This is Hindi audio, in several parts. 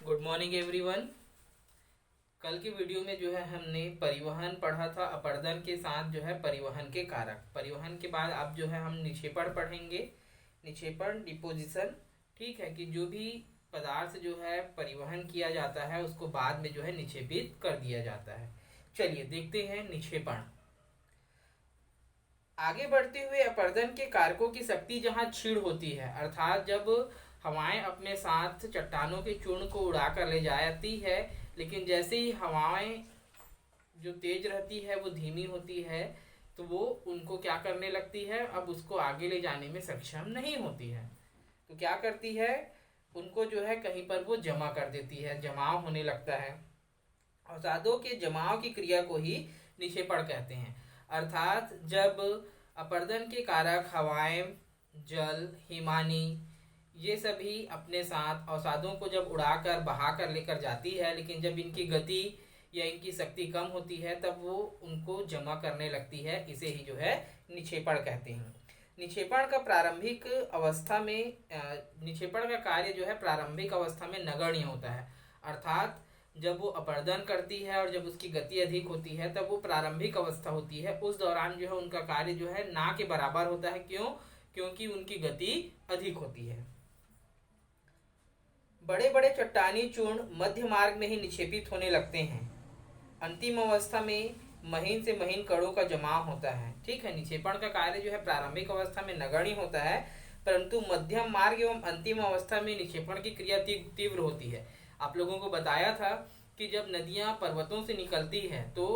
Good morning everyone. कल की वीडियो में जो है हमने परिवहन पढ़ा था, अपरदन के साथ जो है परिवहन के कारक। परिवहन के बाद अब जो है हम निक्षेपण पढ़ेंगे। निक्षेपण डिपोजिशन, ठीक है, कि जो भी पदार्थ जो है परिवहन किया जाता है उसको बाद में जो है निक्षेपित कर दिया जाता है। चलिए देखते हैं निक्षेपण। आगे बढ़ते हुए अपरदन के कारकों की शक्ति जहाँ क्षीण होती है, अर्थात जब हवाएं अपने साथ चट्टानों के चूर्ण को उड़ा कर ले जाती है, लेकिन जैसे ही हवाएं जो तेज रहती है वो धीमी होती है, तो वो उनको क्या करने लगती है, अब उसको आगे ले जाने में सक्षम नहीं होती है। तो क्या करती है, उनको जो है कहीं पर वो जमा कर देती है, जमाव होने लगता है। अवसादों के जमाव की क्रिया को ही निक्षेपण कहते हैं। अर्थात जब अपरदन के कारक हवाएं, जल, हिमानी, ये सभी अपने साथ अवसादों को जब उड़ाकर बहाकर लेकर जाती है, लेकिन जब इनकी गति या इनकी शक्ति कम होती है तब वो उनको जमा करने लगती है। इसे ही जो है निक्षेपण कहते हैं। निक्षेपण का प्रारंभिक अवस्था में निक्षेपण का कार्य जो है प्रारंभिक अवस्था में नगण्य होता है। अर्थात जब वो अपरदन करती है और जब उसकी गति अधिक होती है तब वो प्रारंभिक अवस्था होती है, उस दौरान जो है उनका कार्य जो है ना के बराबर होता है। क्यों? क्योंकि उनकी गति अधिक होती है। बड़े बड़े चट्टानी चूर्ण मध्य मार्ग में ही निक्षेपित होने लगते हैं। अंतिम अवस्था में महीन से महीन कणों का जमाव होता है। ठीक है, निक्षेपण का कार्य जो है प्रारंभिक अवस्था में नगण्य होता है, परंतु मध्यम मार्ग एवं अंतिम अवस्था में निक्षेपण की क्रिया तीव्र होती है। आप लोगों को बताया था कि जब नदियां पर्वतों से निकलती हैं तो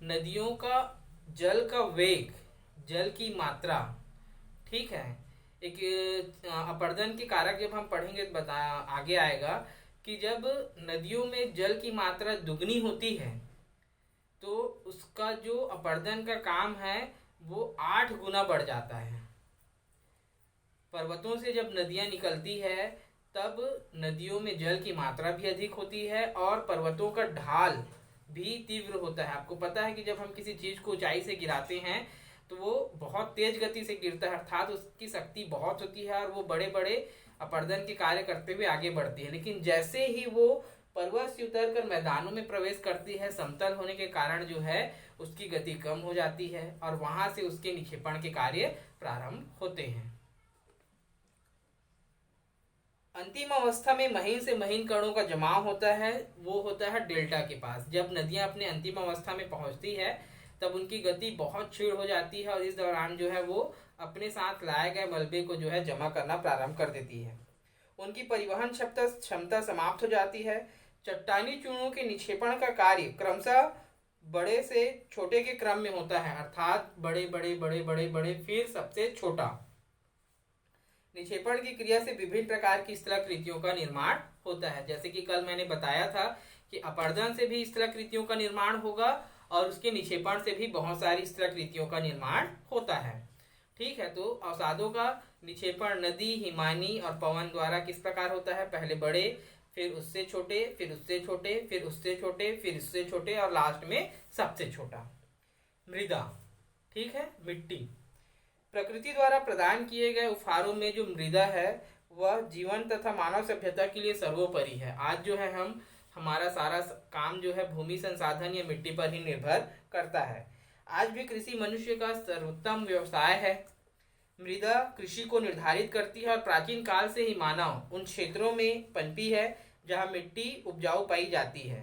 नदियों का जल का वेग, जल की मात्रा, ठीक है, एक अपरदन के कारक जब हम पढ़ेंगे तो आगे आएगा कि जब नदियों में जल की मात्रा दुगनी होती है तो उसका जो अपरदन का काम है वो 8 गुना बढ़ जाता है। पर्वतों से जब नदियां निकलती है तब नदियों में जल की मात्रा भी अधिक होती है और पर्वतों का ढाल भी तीव्र होता है। आपको पता है कि जब हम किसी चीज को ऊंचाई से गिराते हैं तो वो बहुत तेज गति से गिरता है, अर्थात उसकी शक्ति बहुत होती है और वो बड़े बड़े अपरदन के कार्य करते हुए आगे बढ़ती है। लेकिन जैसे ही वो पर्वत से उतर कर मैदानों में प्रवेश करती है, समतल होने के कारण जो है उसकी गति कम हो जाती है और वहां से उसके निक्षेपण के कार्य प्रारंभ होते हैं। अंतिम अवस्था में महीन से महीन कणों का जमाव होता है, वो होता है डेल्टा के पास। जब नदियां अपने अंतिम अवस्था में पहुंचती है तब उनकी गति बहुत क्षीण हो जाती है और इस दौरान जो है वो अपने साथ लाए गए मलबे को जो है जमा करना प्रारंभ कर देती है। उनकी परिवहन क्षमता समाप्त हो जाती है। चट्टानी चूर्णों के निक्षेपण का कार्य क्रमशः बड़े से छोटे के क्रम में होता है, अर्थात बड़े बड़े बड़े बड़े बड़े फिर सबसे छोटा। निक्षेपण की क्रिया से विभिन्न प्रकार की स्थलाकृतियों का निर्माण होता है। जैसे कि कल मैंने बताया था कि अपरदन से भी स्थलाकृतियों का निर्माण होगा और उसके निक्षेपण से भी बहुत सारी स्थलाकृतियों का निर्माण होता है। ठीक है, तो अवसादों का निक्षेपण नदी, हिमानी और पवन द्वारा किस प्रकार होता है? पहले बड़े, फिर उससे छोटे, फिर उससे छोटे, फिर उससे छोटे, फिर उससे छोटे और लास्ट में सबसे छोटा। मृदा, ठीक है, मिट्टी। प्रकृति द्वारा प्रदान किए गए उपहारों में जो मृदा है वह जीवन तथा मानव सभ्यता के लिए सर्वोपरि है। आज जो है हमारा सारा काम जो है भूमि संसाधन या मिट्टी पर ही निर्भर करता है। आज भी कृषि मनुष्य का सर्वोत्तम व्यवसाय है। मृदा कृषि को निर्धारित करती है और प्राचीन काल से ही मानव उन क्षेत्रों में पनपी है जहाँ मिट्टी उपजाऊ पाई जाती है।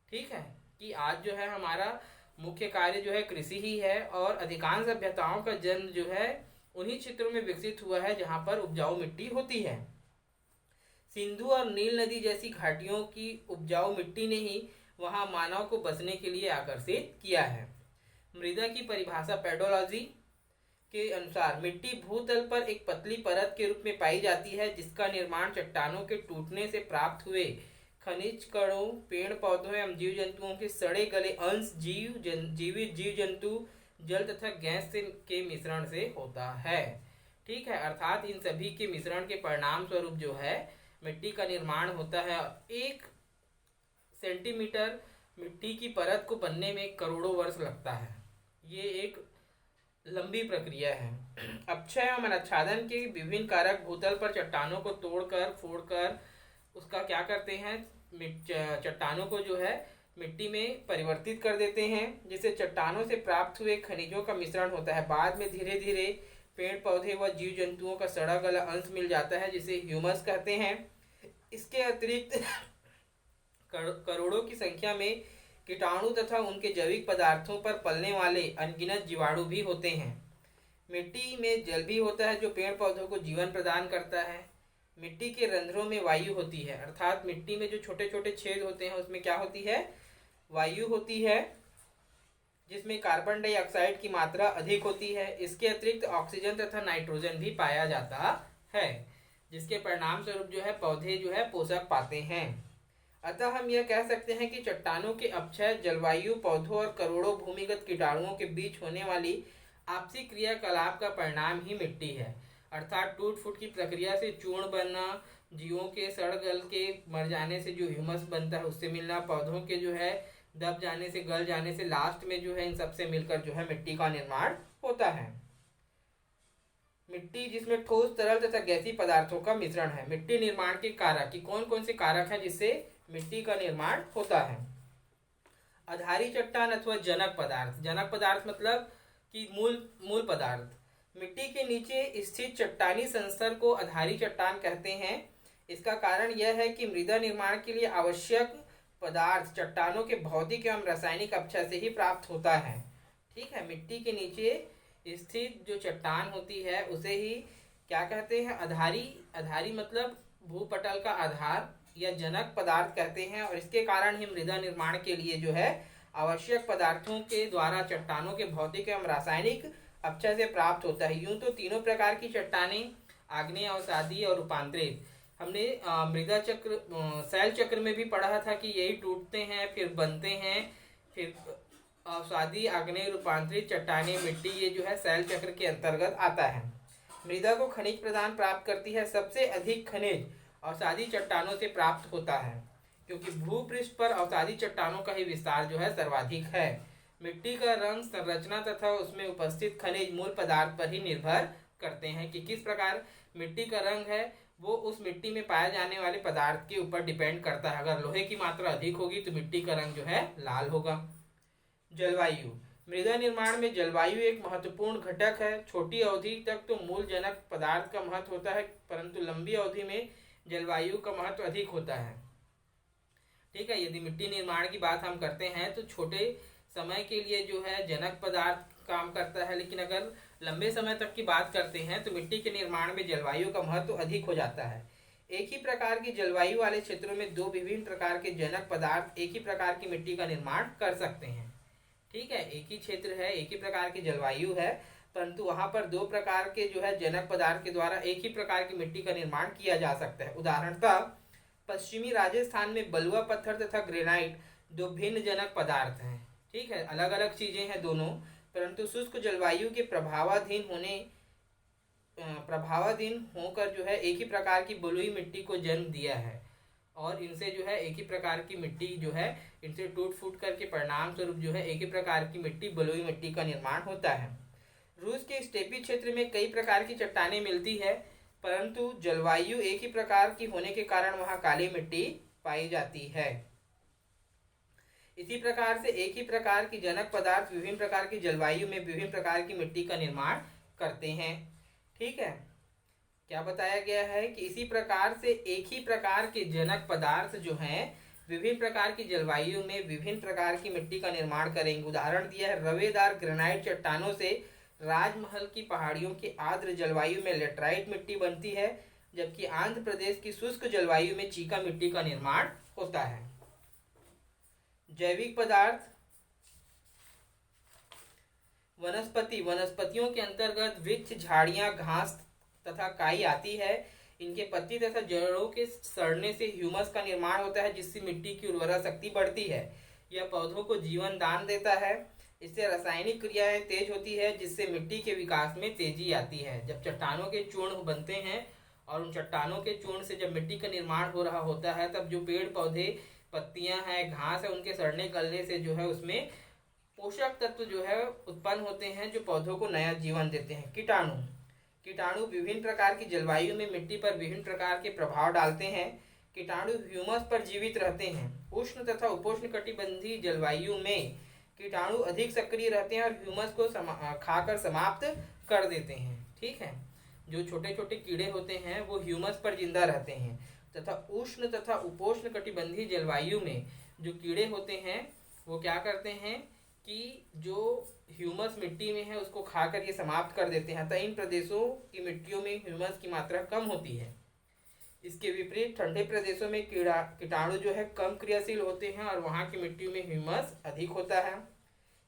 ठीक है, कि आज जो है हमारा मुख्य कार्य जो है कृषि ही है और अधिकांश सभ्यताओं का जन्म जो है उन्हीं क्षेत्रों में विकसित हुआ है जहाँ पर उपजाऊ मिट्टी होती है। सिंधु और नील नदी जैसी घाटियों की उपजाऊ मिट्टी ने ही वहाँ मानव को बसने के लिए आकर्षित किया है। मृदा की परिभाषा पेडोलॉजी के अनुसार मिट्टी भूतल पर एक पतली परत के रूप में पाई जाती है जिसका निर्माण चट्टानों के टूटने से प्राप्त हुए खनिज कणों, पेड़ पौधों एवं जीव जंतुओं के सड़े गले अंश, जीवित जीव जंतु, जल तथा गैस के मिश्रण से होता है। ठीक है, अर्थात इन सभी के मिश्रण के परिणाम स्वरूप जो है मिट्टी का निर्माण होता है। 1 सेंटीमीटर मिट्टी की परत को बनने में करोड़ों वर्ष लगता है। ये एक लंबी प्रक्रिया है। अपक्षय एवं आच्छादन के विभिन्न कारक भूतल पर चट्टानों को तोड़कर फोड़कर उसका क्या करते हैं, चट्टानों को जो है मिट्टी में परिवर्तित कर देते हैं, जिससे चट्टानों से प्राप्त हुए खनिजों का मिश्रण होता है। बाद में धीरे धीरे पेड़ पौधे व जीव जंतुओं का सड़ा गला अंश मिल जाता है, जिसे ह्यूमस कहते हैं। इसके अतिरिक्त करोड़ों की संख्या में कीटाणु तथा उनके जैविक पदार्थों पर पलने वाले अनगिनत जीवाणु भी होते हैं। मिट्टी में जल भी होता है जो पेड़ पौधों को जीवन प्रदान करता है। मिट्टी के रंध्रों में वायु होती है, अर्थात मिट्टी में जो छोटे छोटे छेद होते हैं उसमें क्या होती है, वायु होती है, जिसमें कार्बन डाइऑक्साइड की मात्रा अधिक होती है। इसके अतिरिक्त ऑक्सीजन तथा नाइट्रोजन भी पाया जाता है, जिसके परिणाम स्वरूप जो है पौधे जो है पोषक पाते हैं। अतः हम यह कह सकते हैं कि चट्टानों के अपक्षय, जलवायु, पौधों और करोड़ों भूमिगत कीटाणुओं के बीच होने वाली आपसी क्रियाकलाप का परिणाम ही मिट्टी है। अर्थात टूट फूट की प्रक्रिया से चूर्ण बनना, जीवों के सड़ गल के मर जाने से जो ह्यूमस बनता है उससे मिलना, पौधों के जो है दब जाने से, गल जाने से, लास्ट में जो है इन सबसे मिलकर जो है मिट्टी का निर्माण होता है। मिट्टी जिसमें ठोस, तरल तथा गैसीय पदार्थों का मिश्रण है। मिट्टी निर्माण के कारक, कि कौन कौन से कारक हैं जिससे मिट्टी का निर्माण होता है। आधारी चट्टान अथवा जनक पदार्थ। जनक पदार्थ मतलब कि मूल पदार्थ। मिट्टी के नीचे स्थित चट्टानी संस्तर को आधारी चट्टान कहते हैं। इसका कारण यह है कि मृदा निर्माण के लिए आवश्यक पदार्थ चट्टानों के भौतिक एवं रासायनिक अपक्षय से ही प्राप्त होता है। ठीक है, मिट्टी के नीचे स्थित जो चट्टान होती है उसे ही क्या कहते हैं, आधारी। आधारी मतलब भूपटल का आधार या जनक पदार्थ कहते हैं, और इसके कारण ही मृदा निर्माण के लिए जो है आवश्यक पदार्थों के द्वारा चट्टानों के भौतिक एवं रासायनिक अपक्षय से प्राप्त होता है। यूं तो तीनों प्रकार की चट्टानें, आग्नेय, अवसादी और रूपांतरित, हमने मृदा चक्र, शैल चक्र में भी पढ़ा था कि यही टूटते हैं फिर बनते हैं, फिर अवसादी, आग्नेय, रूपांतरित चट्टानें, मिट्टी, ये जो है शैल चक्र के अंतर्गत आता है। मृदा को खनिज प्रदान प्राप्त करती है। सबसे अधिक खनिज अवसादी चट्टानों से प्राप्त होता है, क्योंकि भूपृष्ठ पर अवसादी चट्टानों का ही विस्तार जो है सर्वाधिक है। मिट्टी का रंग, संरचना तथा उसमें उपस्थित खनिज मूल पदार्थ पर ही निर्भर करते हैं कि किस प्रकार मिट्टी का रंग है, वो उस मिट्टी में पाए जाने वाले पदार्थ के ऊपर डिपेंड करता है। अगर लोहे की मात्रा अधिक होगी तो मिट्टी का रंग जो है लाल होगा। जलवायु। मृदा निर्माण में जलवायु एक महत्वपूर्ण घटक है। छोटी अवधि तक तो मूल जनक पदार्थ का महत्व होता है, परंतु लंबी अवधि में जलवायु का महत्व अधिक होता है। ठीक है, यदि मिट्टी निर्माण की बात हम करते हैं तो छोटे समय के लिए जो है जनक पदार्थ काम करता है, लेकिन अगर लंबे समय तक की बात करते हैं तो मिट्टी के निर्माण में जलवायु का महत्व अधिक हो जाता है। एक ही प्रकार की जलवायु वाले क्षेत्रों में दो विभिन्न प्रकार के जनक पदार्थ एक ही प्रकार की मिट्टी का निर्माण कर सकते हैं। ठीक है, एक ही क्षेत्र है, एक ही प्रकार की जलवायु है, परंतु वहां पर दो प्रकार के जो है जनक पदार्थ के द्वारा एक ही प्रकार की मिट्टी का निर्माण किया जा सकता है। उदाहरणतः पश्चिमी राजस्थान में बलुआ पत्थर तथा ग्रेनाइट दो भिन्न जनक पदार्थ हैं। ठीक है, अलग अलग चीजें हैं दोनों, परंतु शुष्क जलवायु के प्रभावाधीन होकर जो है एक ही प्रकार की बलुई मिट्टी को जन्म दिया है, और इनसे जो है एक ही प्रकार की मिट्टी जो है इनसे टूट फूट करके परिणाम स्वरूप जो है एक ही प्रकार की मिट्टी, बलुई मिट्टी का निर्माण होता है। रूस के स्टेपी क्षेत्र में कई प्रकार की चट्टानें मिलती है, परंतु जलवायु एक ही प्रकार की होने के कारण वहां काली मिट्टी पाई जाती है। इसी प्रकार से एक ही प्रकार की जनक पदार्थ विभिन्न प्रकार की जलवायु में विभिन्न प्रकार की मिट्टी का निर्माण करते हैं। ठीक है, क्या बताया गया है कि इसी प्रकार से एक ही प्रकार के जनक पदार्थ जो हैं विभिन्न प्रकार की जलवायु में विभिन्न प्रकार की मिट्टी का निर्माण करेंगे। उदाहरण दिया है, रवेदार ग्रेनाइट चट्टानों से राजमहल की पहाड़ियों की आर्द्र जलवायु में लेटराइट मिट्टी बनती है, जबकि आंध्र प्रदेश की शुष्क जलवायु में चीका मिट्टी का निर्माण होता है। जैविक पदार्थ। वनस्पति। वनस्पतियों के अंतर्गत वृक्ष, झाड़ियां, घास तथा काई आती है। इनके पत्ती तथा जड़ों के सड़ने से ह्यूमस का निर्माण होता है, जिससे मिट्टी की उर्वरा शक्ति बढ़ती है। यह पौधों को जीवन दान देता है। इससे रासायनिक क्रियाएं तेज होती है, जिससे मिट्टी के विकास में तेजी आती है। जब चट्टानों के चूर्ण बनते हैं और उन चट्टानों के चूर्ण से जब मिट्टी का निर्माण हो रहा होता है, तब जो पेड़ पौधे, पत्तियां हैं, घास है, उनके सड़ने गलने से जो है उसमें पोषक तत्व जो है उत्पन्न होते हैं, जो पौधों को नया जीवन देते हैं। कीटाणु विभिन्न प्रकार की जलवायु में मिट्टी पर विभिन्न प्रकार के प्रभाव डालते हैं। कीटाणु ह्यूमस पर जीवित रहते हैं। उष्ण तथा उपोष्ण कटिबंधीय जलवायु में कीटाणु अधिक सक्रिय रहते हैं और ह्यूमस को खाकर समाप्त कर देते हैं। ठीक है, जो छोटे छोटे कीड़े होते हैं वो ह्यूमस पर जिंदा रहते हैं तथा उष्ण तथा उपोष्ण कटिबंधीय जलवायु में जो कीड़े होते हैं वो क्या करते हैं कि जो ह्यूमस मिट्टी में है उसको खाकर ये समाप्त कर देते हैं। अतः इन प्रदेशों की मिट्टियों में ह्यूमस की मात्रा कम होती है। इसके विपरीत ठंडे प्रदेशों में कीटाणु जो है कम क्रियाशील होते हैं और वहाँ की मिट्टी में ह्यूमस अधिक होता है।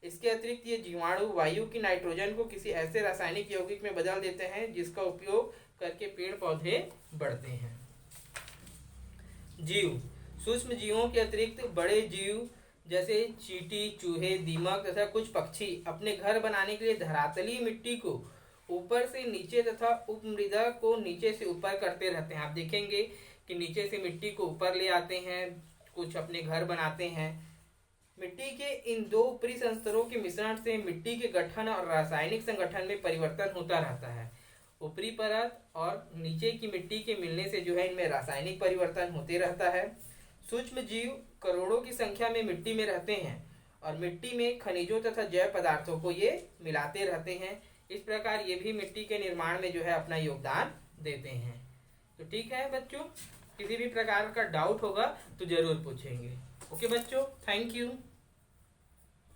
इसके अतिरिक्त ये जीवाणु वायु की नाइट्रोजन को किसी ऐसे रासायनिक यौगिक में बदल देते हैं जिसका उपयोग करके पेड़ पौधे बढ़ते हैं। जीव, सूक्ष्म जीवों के अतिरिक्त बड़े जीव जैसे चींटी, चूहे, दीमक तथा कुछ पक्षी अपने घर बनाने के लिए धरातलीय मिट्टी को ऊपर से नीचे तथा उपमृदा को नीचे से ऊपर करते रहते हैं। आप देखेंगे कि नीचे से मिट्टी को ऊपर ले आते हैं, कुछ अपने घर बनाते हैं। मिट्टी के इन दो ऊपरी संस्तरों के मिश्रण से मिट्टी के गठन और रासायनिक संगठन में परिवर्तन होता रहता है। ऊपरी परत और नीचे की मिट्टी के मिलने से जो है इनमें रासायनिक परिवर्तन होते रहता है। सूक्ष्म जीव करोड़ों की संख्या में मिट्टी में रहते हैं और मिट्टी में खनिजों तथा जैव पदार्थों को ये मिलाते रहते हैं। इस प्रकार ये भी मिट्टी के निर्माण में जो है अपना योगदान देते हैं। तो ठीक है बच्चों, किसी भी प्रकार का डाउट होगा तो जरूर पूछेंगे। ओके बच्चों, थैंक यू।